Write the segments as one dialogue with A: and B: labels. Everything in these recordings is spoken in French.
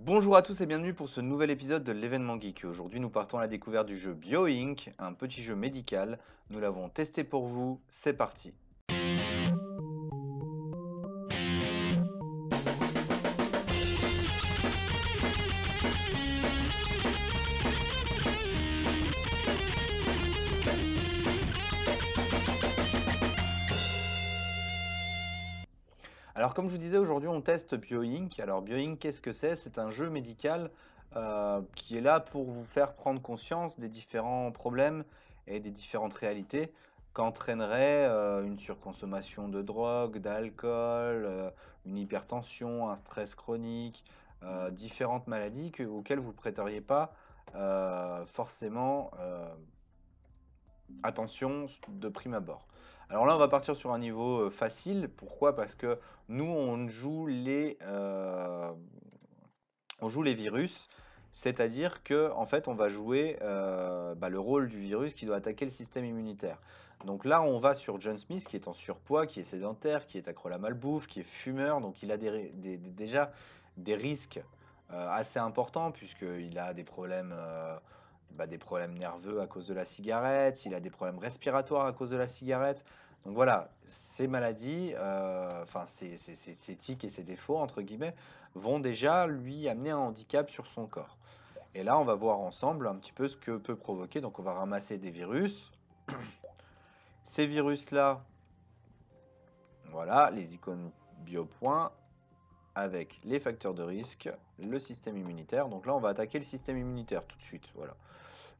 A: Bonjour à tous et bienvenue pour ce nouvel épisode de l'événement geek. Aujourd'hui, nous partons à la découverte du jeu BioInc, un petit jeu médical. Nous l'avons testé pour vous, c'est parti. Alors comme je vous disais, aujourd'hui on teste BioInc. Alors BioInc, qu'est-ce que c'est? C'est un jeu médical qui est là pour vous faire prendre conscience des différents problèmes et des différentes réalités qu'entraînerait une surconsommation de drogue, d'alcool, une hypertension, un stress chronique, différentes maladies auxquelles vous ne prêteriez pas forcément attention de prime abord. Alors là, on va partir sur un niveau facile. Pourquoi? Parce que nous, on joue les virus, c'est-à-dire que en fait, on va jouer le rôle du virus qui doit attaquer le système immunitaire. Donc là, on va sur John Smith, qui est en surpoids, qui est sédentaire, qui est accro à la malbouffe, qui est fumeur, donc il a déjà des risques assez importants, puisqu'il a des problèmes nerveux à cause de la cigarette, il a des problèmes respiratoires à cause de la cigarette. Donc voilà, ces maladies, ces tics et ces défauts, entre guillemets, vont déjà lui amener un handicap sur son corps. Et là, on va voir ensemble un petit peu ce que peut provoquer. Donc on va ramasser des virus. Ces virus-là, voilà, les icônes biopoints avec les facteurs de risque, le système immunitaire. Donc là, on va attaquer le système immunitaire tout de suite. Voilà.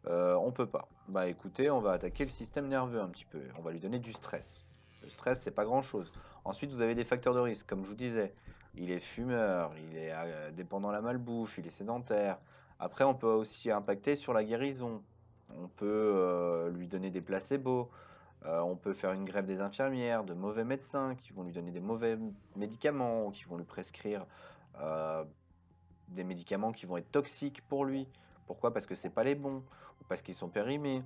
A: On peut pas. Bah écoutez, on va attaquer le système nerveux un petit peu. On va lui donner du stress. Le stress, c'est pas grand-chose. Ensuite, vous avez des facteurs de risque, comme je vous disais. Il est fumeur, il est dépendant de la malbouffe, il est sédentaire. Après, on peut aussi impacter sur la guérison. On peut lui donner des placebos. On peut faire une grève des infirmières, de mauvais médecins qui vont lui donner des mauvais médicaments, ou qui vont lui prescrire euh, des médicaments qui vont être toxiques pour lui. Pourquoi? Parce que c'est pas les bons, ou parce qu'ils sont périmés.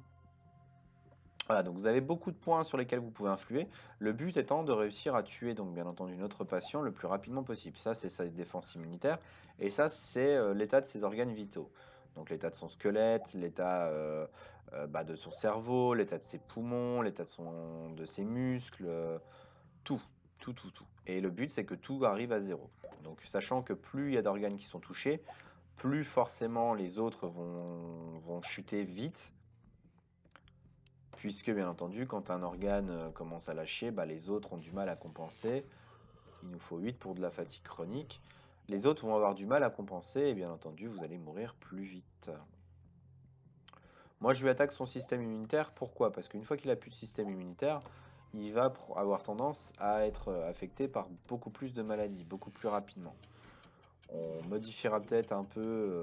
A: Voilà, donc vous avez beaucoup de points sur lesquels vous pouvez influer. Le but étant de réussir à tuer, donc bien entendu, notre patient le plus rapidement possible. Ça, c'est sa défense immunitaire. Et ça, c'est l'état de ses organes vitaux. Donc l'état de son squelette, l'état de son cerveau, l'état de ses poumons, l'état de ses muscles, tout, tout. Et le but, c'est que tout arrive à zéro. Donc sachant que plus il y a d'organes qui sont touchés, plus forcément les autres vont chuter vite. Puisque bien entendu, quand un organe commence à lâcher, bah, les autres ont du mal à compenser. Il nous faut 8 pour de la fatigue chronique. Les autres vont avoir du mal à compenser et bien entendu, vous allez mourir plus vite. Moi, je lui attaque son système immunitaire. Pourquoi? Parce qu'une fois qu'il a plus de système immunitaire, il va avoir tendance à être affecté par beaucoup plus de maladies, beaucoup plus rapidement. On modifiera peut-être un peu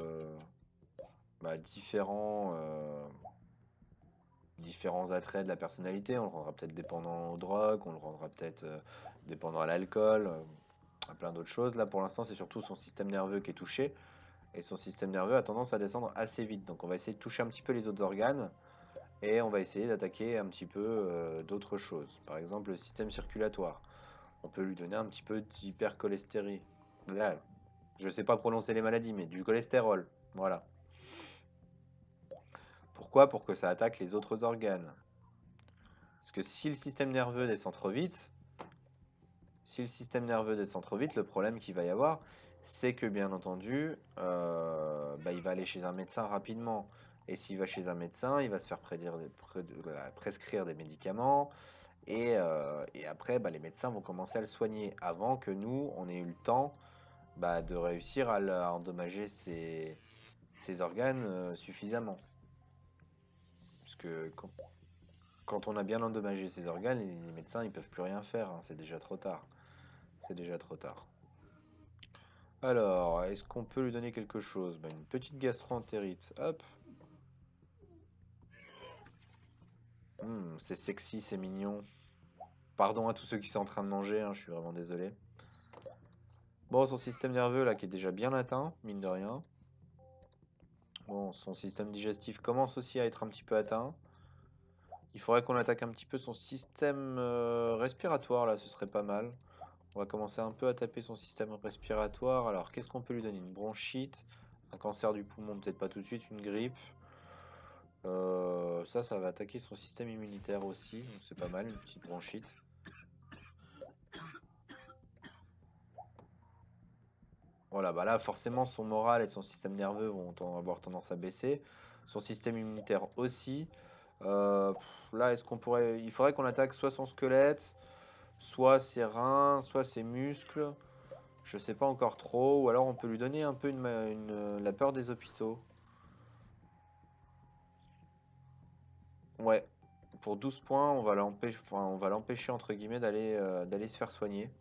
A: différents attraits de la personnalité. On le rendra peut-être dépendant aux drogues, on le rendra peut-être dépendant à l'alcool, à plein d'autres choses. Là, pour l'instant, c'est surtout son système nerveux qui est touché. Et son système nerveux a tendance à descendre assez vite. Donc on va essayer de toucher un petit peu les autres organes. Et on va essayer d'attaquer un petit peu d'autres choses. Par exemple, le système circulatoire. On peut lui donner un petit peu d'hypercholestérie. Là, je ne sais pas prononcer les maladies, mais du cholestérol. Voilà. Pourquoi? Pour que ça attaque les autres organes. Parce que si le système nerveux descend trop vite, le problème qu'il va y avoir, c'est que bien entendu, il va aller chez un médecin rapidement. Et s'il va chez un médecin, il va se faire prescrire des médicaments. Et après, les médecins vont commencer à le soigner avant que nous, on ait eu le temps de réussir à endommager ses organes suffisamment. Parce que quand on a bien endommagé ses organes, les médecins ils peuvent plus rien faire, hein, c'est déjà trop tard. C'est déjà trop tard. Alors, est-ce qu'on peut lui donner quelque chose? Une petite gastro-entérite. Hop. C'est sexy, c'est mignon. Pardon à tous ceux qui sont en train de manger, hein, je suis vraiment désolé. Bon, son système nerveux là qui est déjà bien atteint, mine de rien. Bon, son système digestif commence aussi à être un petit peu atteint. Il faudrait qu'on attaque un petit peu son système respiratoire là, ce serait pas mal. On va commencer un peu à taper son système respiratoire. Alors, qu'est-ce qu'on peut lui donner? Une bronchite, un cancer du poumon, peut-être pas tout de suite, une grippe. Ça va attaquer son système immunitaire aussi, donc c'est pas mal, une petite bronchite. Voilà, bah là, forcément, son moral et son système nerveux vont avoir tendance à baisser. Son système immunitaire aussi. Là, est-ce qu'on pourrait... Il faudrait qu'on attaque soit son squelette, soit ses reins, soit ses muscles. Je sais pas encore trop. Ou alors on peut lui donner un peu la peur des hôpitaux. Ouais. Pour 12 points, on va l'empêcher entre guillemets d'aller se faire soigner.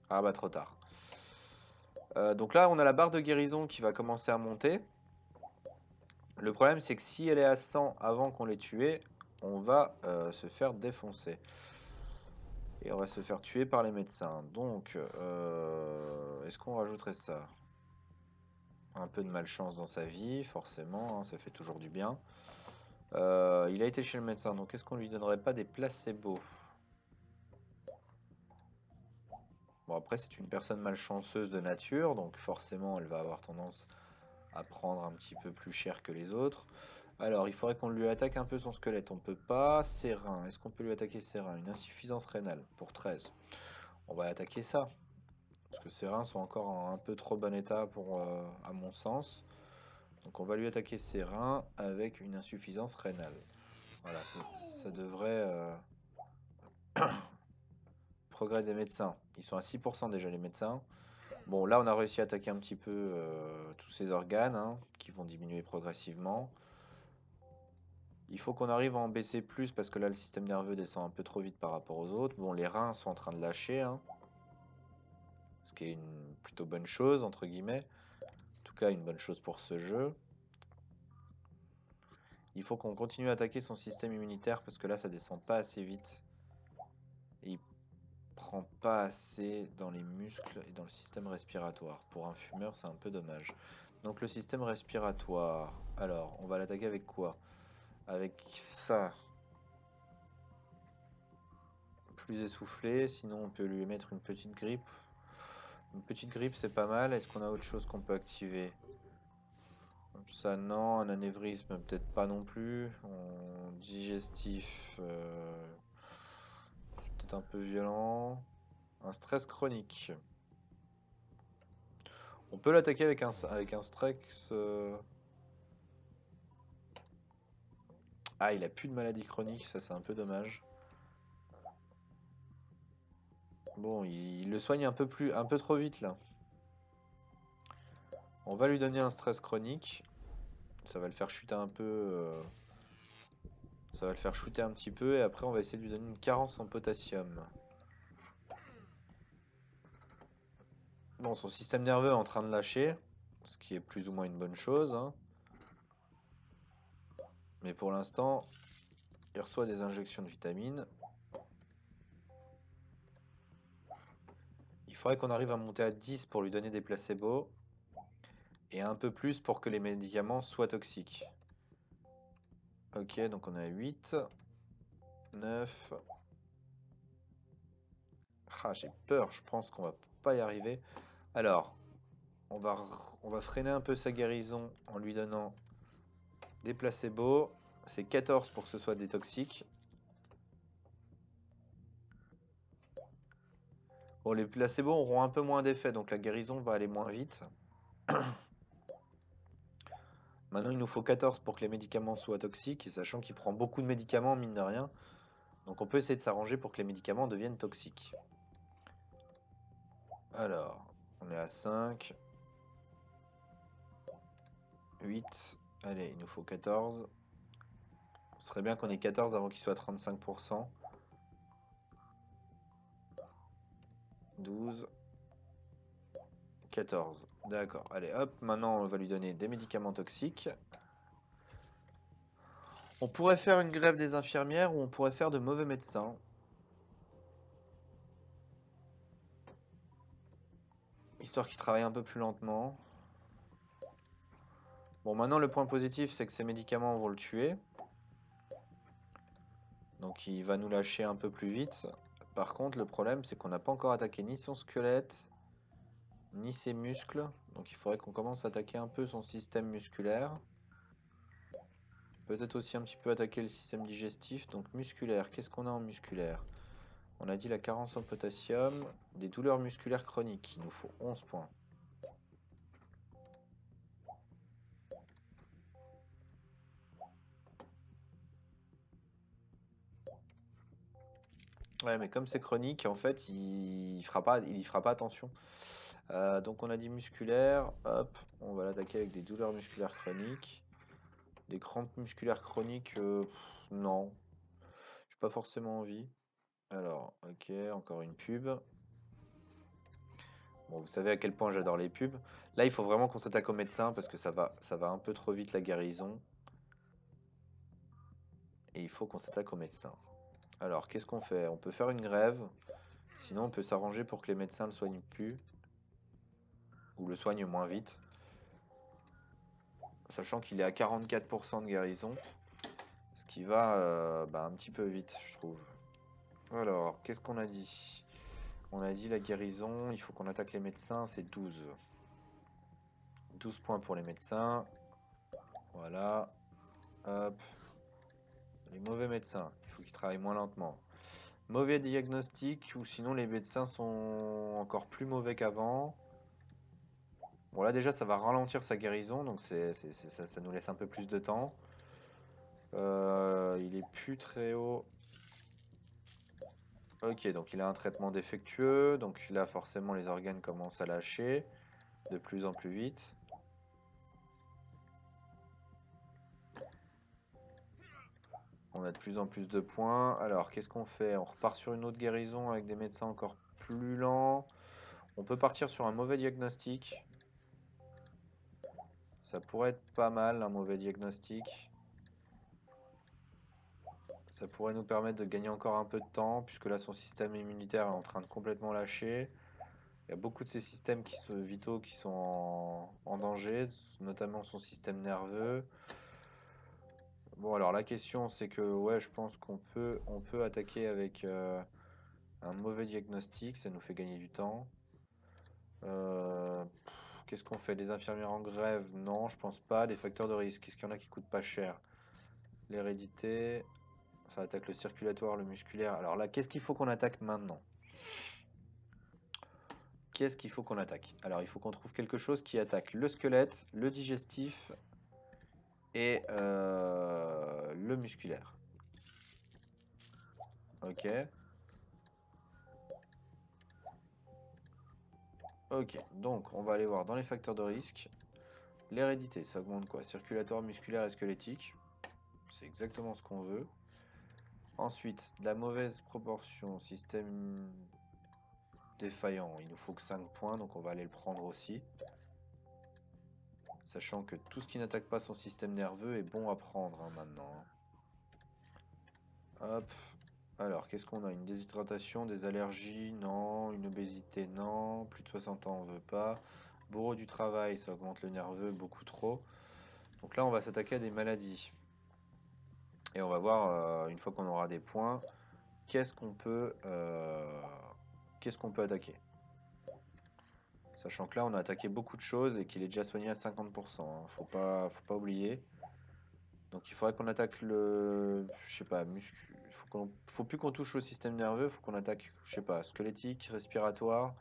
A: Ah bah trop tard. Donc là, on a la barre de guérison qui va commencer à monter. Le problème, c'est que si elle est à 100 avant qu'on l'ait tué, on va se faire défoncer. Et on va se faire tuer par les médecins. Donc, est-ce qu'on rajouterait ça? Un peu de malchance dans sa vie, forcément, hein, ça fait toujours du bien. Il a été chez le médecin, donc est-ce qu'on lui donnerait pas des placebos? Bon, après, c'est une personne malchanceuse de nature, donc forcément, elle va avoir tendance à prendre un petit peu plus cher que les autres. Alors, il faudrait qu'on lui attaque un peu son squelette. On peut pas. Ses reins. Est-ce qu'on peut lui attaquer ses reins? Une insuffisance rénale pour 13. On va attaquer ça. Parce que ses reins sont encore en un peu trop bon état à mon sens. Donc on va lui attaquer ses reins avec une insuffisance rénale. Voilà, ça devrait... Progrès des médecins. Ils sont à 6% déjà les médecins. Bon, là on a réussi à attaquer un petit peu tous ses organes, hein, qui vont diminuer progressivement. Il faut qu'on arrive à en baisser plus parce que là le système nerveux descend un peu trop vite par rapport aux autres. Bon, les reins sont en train de lâcher, hein, ce qui est une plutôt bonne chose, entre guillemets. En tout cas, une bonne chose pour ce jeu. Il faut qu'on continue à attaquer son système immunitaire parce que là ça descend pas assez vite. Et il prend pas assez dans les muscles et dans le système respiratoire. Pour un fumeur, c'est un peu dommage. Donc le système respiratoire, alors on va l'attaquer avec quoi? Avec ça. Plus essoufflé, sinon on peut lui mettre une petite grippe. Une petite grippe, c'est pas mal. Est-ce qu'on a autre chose qu'on peut activer? Ça, non. Un anévrisme, peut-être pas non plus. Digestif, c'est peut-être un peu violent. Un stress chronique. On peut l'attaquer avec un stress. Ah, il a plus de maladie chronique, ça c'est un peu dommage. Bon, il le soigne un peu trop vite là. On va lui donner un stress chronique. Ça va le faire chuter un peu. Ça va le faire shooter un petit peu et après on va essayer de lui donner une carence en potassium. Bon, son système nerveux est en train de lâcher, ce qui est plus ou moins une bonne chose, hein. Mais pour l'instant, il reçoit des injections de vitamines. Il faudrait qu'on arrive à monter à 10 pour lui donner des placebos. Et un peu plus pour que les médicaments soient toxiques. Ok, donc on a 8, 9. Ah, j'ai peur, je pense qu'on va pas y arriver. Alors, on va freiner un peu sa guérison en lui donnant des placebos. C'est 14 pour que ce soit des toxiques. Bon, les placebos auront un peu moins d'effet, donc la guérison va aller moins vite. Maintenant, il nous faut 14 pour que les médicaments soient toxiques, et sachant qu'il prend beaucoup de médicaments, mine de rien. Donc on peut essayer de s'arranger pour que les médicaments deviennent toxiques. Alors, on est à 5. 8. Allez, il nous faut 14. Ce serait bien qu'on ait 14 avant qu'il soit à 35%. 12. 14. D'accord. Allez, hop. Maintenant, on va lui donner des médicaments toxiques. On pourrait faire une grève des infirmières ou on pourrait faire de mauvais médecins. Histoire qu'ils travaillent un peu plus lentement. Bon, maintenant, le point positif, c'est que ces médicaments vont le tuer. Donc, il va nous lâcher un peu plus vite. Par contre, le problème, c'est qu'on n'a pas encore attaqué ni son squelette, ni ses muscles. Donc il faudrait qu'on commence à attaquer un peu son système musculaire. Peut-être aussi un petit peu attaquer le système digestif. Donc musculaire, qu'est-ce qu'on a en musculaire? On a dit la carence en potassium, des douleurs musculaires chroniques. Il nous faut 11 points. Ouais, mais comme c'est chronique, en fait, il y fera pas attention. Donc on a dit musculaire, hop, on va l'attaquer avec des douleurs musculaires chroniques. Des crampes musculaires chroniques, non. J'ai pas forcément envie. Alors, ok, encore une pub. Bon, vous savez à quel point j'adore les pubs. Là, il faut vraiment qu'on s'attaque au médecin parce que ça va un peu trop vite la guérison. Et il faut qu'on s'attaque au médecin. Alors, qu'est-ce qu'on fait? On peut faire une grève. Sinon, on peut s'arranger pour que les médecins le soignent plus. Ou le soignent moins vite. Sachant qu'il est à 44% de guérison. Ce qui va un petit peu vite, je trouve. Alors, qu'est-ce qu'on a dit? On a dit la guérison, il faut qu'on attaque les médecins, c'est 12. 12 points pour les médecins. Voilà. Hop. Les mauvais médecins, il faut qu'ils travaillent moins lentement. Mauvais diagnostic, ou sinon les médecins sont encore plus mauvais qu'avant. Bon là déjà ça va ralentir sa guérison, donc ça nous laisse un peu plus de temps. Il est plus très haut. Ok, donc il a un traitement défectueux, donc là forcément les organes commencent à lâcher de plus en plus vite. On a de plus en plus de points. Alors qu'est-ce qu'on fait? On repart sur une autre guérison avec des médecins encore plus lents. On peut partir sur un mauvais diagnostic. Ça pourrait être pas mal, un mauvais diagnostic. Ça pourrait nous permettre de gagner encore un peu de temps, puisque là son système immunitaire est en train de complètement lâcher. Il y a beaucoup de ces systèmes vitaux qui sont en danger, notamment son système nerveux. Bon alors la question c'est que ouais je pense on peut attaquer avec un mauvais diagnostic, ça nous fait gagner du temps. Qu'est-ce qu'on fait? Les infirmières en grève? Non, je pense pas. Les facteurs de risque, est-ce qu'il y en a qui coûtent pas cher? L'hérédité, ça attaque le circulatoire, le musculaire. Alors là, qu'est-ce qu'il faut qu'on attaque maintenant? Qu'est-ce qu'il faut qu'on attaque? Alors, il faut qu'on trouve quelque chose qui attaque le squelette, le digestif et le musculaire. Ok. Ok, donc on va aller voir dans les facteurs de risque. L'hérédité, ça augmente quoi? Circulatoire, musculaire et squelettique. C'est exactement ce qu'on veut. Ensuite, de la mauvaise proportion, système défaillant. Il nous faut que 5 points, donc on va aller le prendre aussi. Sachant que tout ce qui n'attaque pas son système nerveux est bon à prendre maintenant. Hop. Alors, qu'est-ce qu'on a? Une déshydratation, des allergies? Non. Une obésité? Non. Plus de 60 ans, on veut pas. Bourreau du travail, ça augmente le nerveux beaucoup trop. Donc là, on va s'attaquer à des maladies. Et on va voir, une fois qu'on aura des points, qu'est-ce qu'on peut attaquer. Sachant que là, on a attaqué beaucoup de choses et qu'il est déjà soigné à 50%. Hein. Faut pas oublier. Donc il faudrait qu'on attaque le... Je sais pas, faut plus qu'on touche au système nerveux, faut qu'on attaque, je sais pas, squelettique, respiratoire.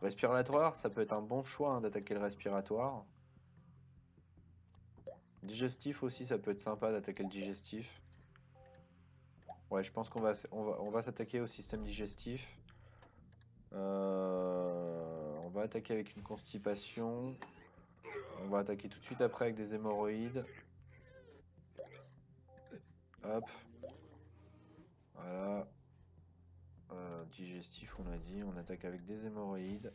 A: Respiratoire, ça peut être un bon choix hein, d'attaquer le respiratoire. Digestif aussi, ça peut être sympa d'attaquer le digestif. Ouais, je pense on va s'attaquer au système digestif. On va attaquer avec une constipation. On va attaquer tout de suite après avec des hémorroïdes. Hop. Voilà. Digestif, on a dit. On attaque avec des hémorroïdes.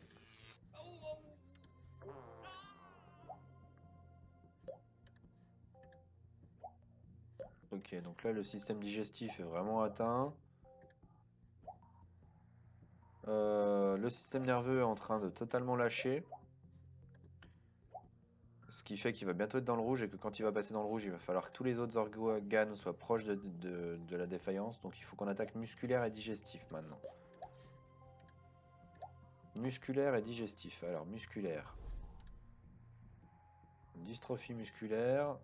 A: Ok, donc là, le système digestif est vraiment atteint. Le système nerveux est en train de totalement lâcher. Ce qui fait qu'il va bientôt être dans le rouge et que quand il va passer dans le rouge, il va falloir que tous les autres organes soient proches de la défaillance. Donc il faut qu'on attaque musculaire et digestif maintenant. Musculaire et digestif. Alors, musculaire. Dystrophie musculaire.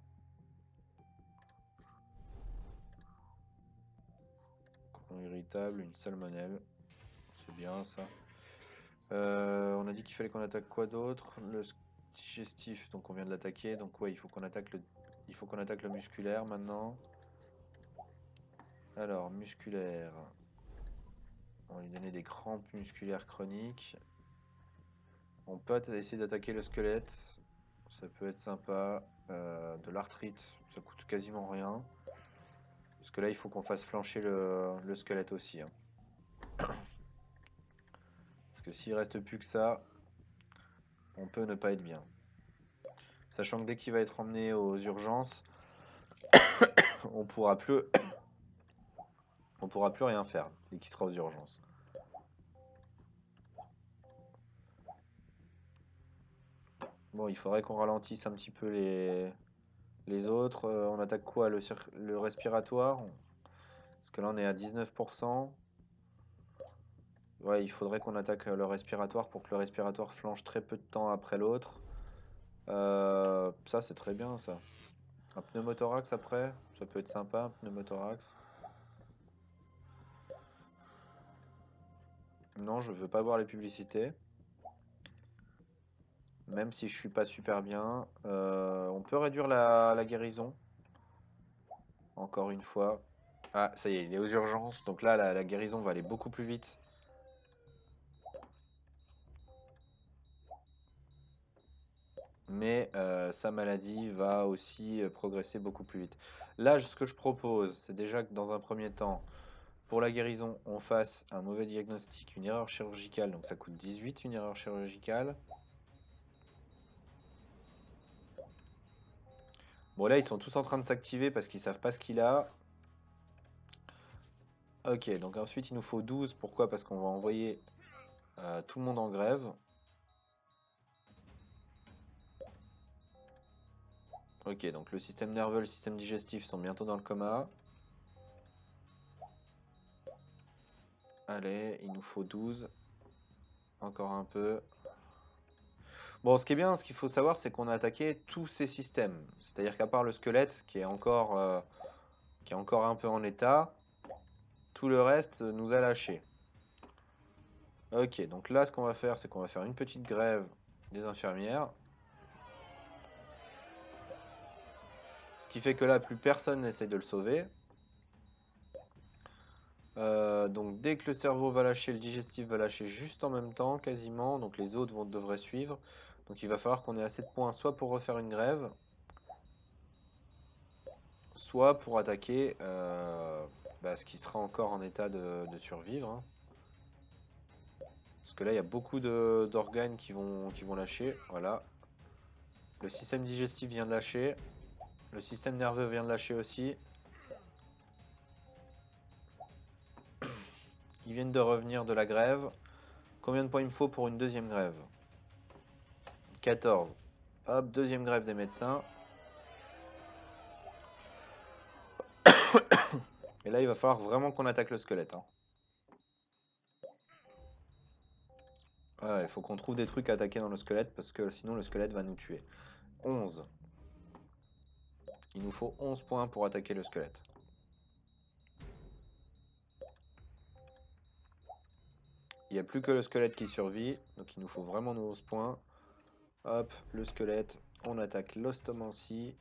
A: Colon irritable, une salmonelle. C'est bien ça. On a dit qu'il fallait qu'on attaque quoi d'autre? Le digestif, donc on vient de l'attaquer. Donc ouais, il faut qu'on attaque le musculaire maintenant. Alors, musculaire. On va lui donner des crampes musculaires chroniques. On peut essayer d'attaquer le squelette. Ça peut être sympa. De l'arthrite, ça coûte quasiment rien. Parce que là, il faut qu'on fasse flancher le squelette aussi. Hein. Parce que s'il reste plus que ça, on peut ne pas être bien. Sachant que dès qu'il va être emmené aux urgences, on pourra plus rien faire dès qu'il sera aux urgences. Bon, il faudrait qu'on ralentisse un petit peu les autres. On attaque quoi? Le respiratoire? Parce que là, on est à 19%. Ouais, il faudrait qu'on attaque le respiratoire pour que le respiratoire flanche très peu de temps après l'autre. Ça, c'est très bien, ça. Un pneumothorax après, ça peut être sympa, un pneumothorax. Non, je veux pas voir les publicités. Même si je suis pas super bien. On peut réduire la guérison. Encore une fois. Ah, ça y est, il est aux urgences. Donc là, la guérison va aller beaucoup plus vite. Mais sa maladie va aussi progresser beaucoup plus vite. Là, ce que je propose, c'est déjà que dans un premier temps, pour la guérison, on fasse un mauvais diagnostic, une erreur chirurgicale. Donc ça coûte 18, une erreur chirurgicale. Bon, là, ils sont tous en train de s'activer parce qu'ils savent pas ce qu'il a. Ok, donc ensuite, il nous faut 12. Pourquoi? Parce qu'on va envoyer tout le monde en grève. Ok, donc le système nerveux, le système digestif sont bientôt dans le coma. Allez, il nous faut 12. Encore un peu. Bon, ce qui est bien, ce qu'il faut savoir, c'est qu'on a attaqué tous ces systèmes. C'est-à-dire qu'à part le squelette, qui est encore un peu en état, tout le reste nous a lâché. Ok, donc là, ce qu'on va faire, c'est qu'on va faire une petite grève des infirmières. Ce qui fait que là, plus personne n'essaie de le sauver. Donc dès que le cerveau va lâcher, le digestif va lâcher juste en même temps, quasiment. Donc les autres devraient suivre. Donc il va falloir qu'on ait assez de points, soit pour refaire une grève, soit pour attaquer ce qui sera encore en état de survivre. Hein. Parce que là, il y a beaucoup d'organes qui vont lâcher. Voilà. Le système digestif vient de lâcher. Le système nerveux vient de lâcher aussi. Ils viennent de revenir de la grève. Combien de points il me faut pour une deuxième grève? 14. Hop, deuxième grève des médecins. Et là, il va falloir vraiment qu'on attaque le squelette. Hein. Ouais, il faut qu'on trouve des trucs à attaquer dans le squelette parce que sinon le squelette va nous tuer. 11. Il nous faut 11 points pour attaquer le squelette. Il n'y a plus que le squelette qui survit, donc il nous faut vraiment nos 11 points. Hop, le squelette, on attaque l'ostomancie,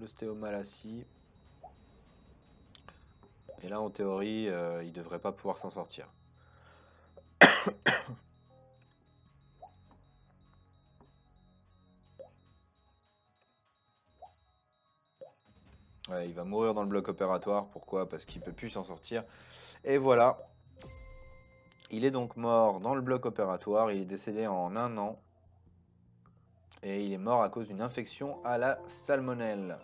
A: l'ostéomalacie. Et là, en théorie, il ne devrait pas pouvoir s'en sortir. Ouais, il va mourir dans le bloc opératoire. Pourquoi? Parce qu'il ne peut plus s'en sortir. Et voilà. Il est donc mort dans le bloc opératoire. Il est décédé en 1 an. Et il est mort à cause d'une infection à la salmonelle.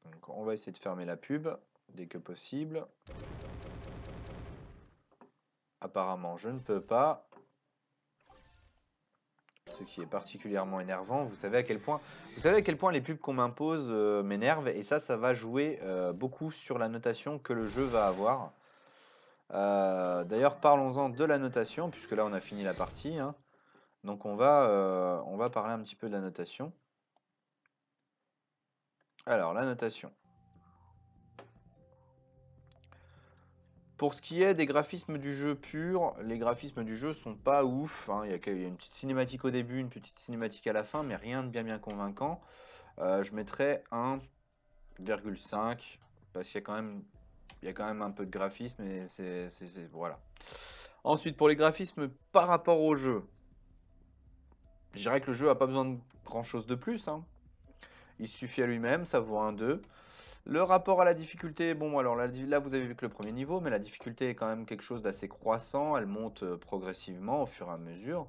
A: Donc on va essayer de fermer la pub dès que possible. Apparemment, je ne peux pas. Ce qui est particulièrement énervant. Vous savez à quel point les pubs qu'on m'impose m'énervent. Et ça va jouer beaucoup sur la notation que le jeu va avoir. D'ailleurs, parlons-en de la notation, puisque là on a fini la partie, hein. Donc on va parler un petit peu de la notation. Alors, la notation. Pour ce qui est des graphismes du jeu pur, les graphismes du jeu sont pas ouf, hein. Il y a une petite cinématique au début, une petite cinématique à la fin, mais rien de bien convaincant. Je mettrais 1,5 parce qu'il y a quand même un peu de graphisme et voilà. Ensuite, pour les graphismes par rapport au jeu, je dirais que le jeu n'a pas besoin de grand chose de plus, hein. Il suffit à lui-même, ça vaut un 2. Le rapport à la difficulté, bon alors là vous avez vu que le premier niveau, mais la difficulté est quand même quelque chose d'assez croissant, elle monte progressivement au fur et à mesure,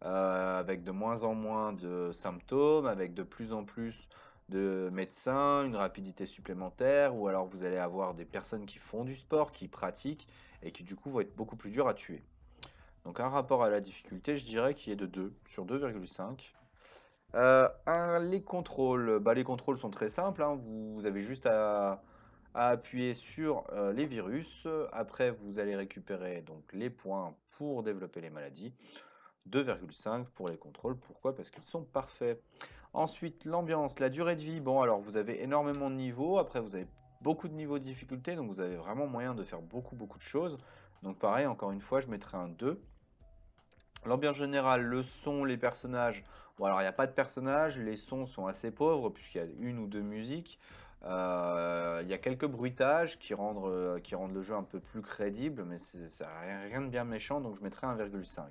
A: avec de moins en moins de symptômes, avec de plus en plus de médecins, une rapidité supplémentaire, ou alors vous allez avoir des personnes qui font du sport, qui pratiquent, et qui du coup vont être beaucoup plus dures à tuer. Donc un rapport à la difficulté, je dirais qu'il est de 2 sur 2,5. Les contrôles, les contrôles sont très simples, hein. Vous avez juste à appuyer sur les virus. Après, vous allez récupérer donc les points pour développer les maladies. 2,5 pour les contrôles. Pourquoi? Parce qu'ils sont parfaits. Ensuite, l'ambiance, la durée de vie. Bon, alors vous avez énormément de niveaux. Après, vous avez beaucoup de niveaux de difficulté. Donc, vous avez vraiment moyen de faire beaucoup de choses. Donc, pareil, encore une fois, je mettrai un 2. L'ambiance générale, le son, les personnages. Bon, alors il n'y a pas de personnages, les sons sont assez pauvres puisqu'il y a une ou deux musiques. Il y a quelques bruitages qui rendent le jeu un peu plus crédible, mais ça rien de bien méchant, donc je mettrai 1,5.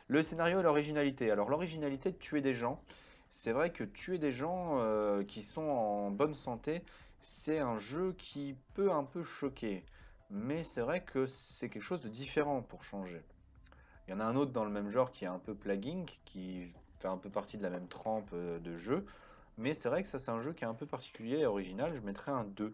A: Le scénario et l'originalité. Alors l'originalité de tuer des gens, c'est vrai que tuer des gens qui sont en bonne santé, c'est un jeu qui peut un peu choquer. Mais c'est vrai que c'est quelque chose de différent pour changer. Il y en a un autre dans le même genre qui est un peu Plaguing, qui fait un peu partie de la même trempe de jeu. Mais c'est vrai que ça, c'est un jeu qui est un peu particulier et original. Je mettrais un 2.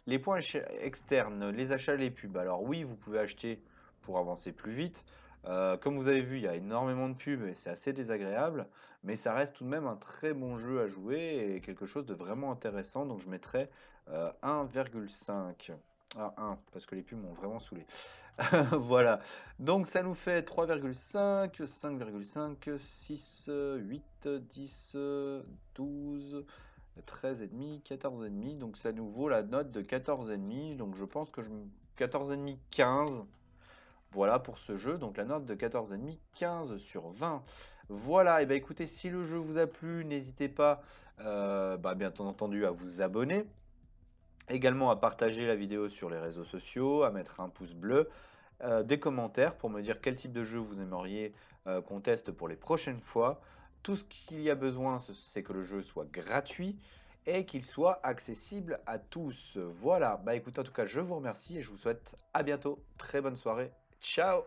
A: Les points externes, les achats, les pubs. Alors oui, vous pouvez acheter pour avancer plus vite. Comme vous avez vu, il y a énormément de pubs et c'est assez désagréable. Mais ça reste tout de même un très bon jeu à jouer et quelque chose de vraiment intéressant. Donc je mettrais 1,5. Ah, 1, parce que les pubs m'ont vraiment saoulé. Voilà. Donc ça nous fait 3,5, 5,5, 6, 8, 10, 12, 13,5, 14,5. Donc ça nous vaut la note de 14,5. Donc je pense que 14,5, 15. Voilà pour ce jeu. Donc la note de 14,5, 15 sur 20. Voilà. Et bien écoutez, si le jeu vous a plu, n'hésitez pas, bien entendu, à vous abonner. Également à partager la vidéo sur les réseaux sociaux, à mettre un pouce bleu, des commentaires pour me dire quel type de jeu vous aimeriez qu'on teste pour les prochaines fois. Tout ce qu'il y a besoin, c'est que le jeu soit gratuit et qu'il soit accessible à tous. Voilà, bah écoutez, en tout cas, je vous remercie et je vous souhaite à bientôt. Très bonne soirée. Ciao!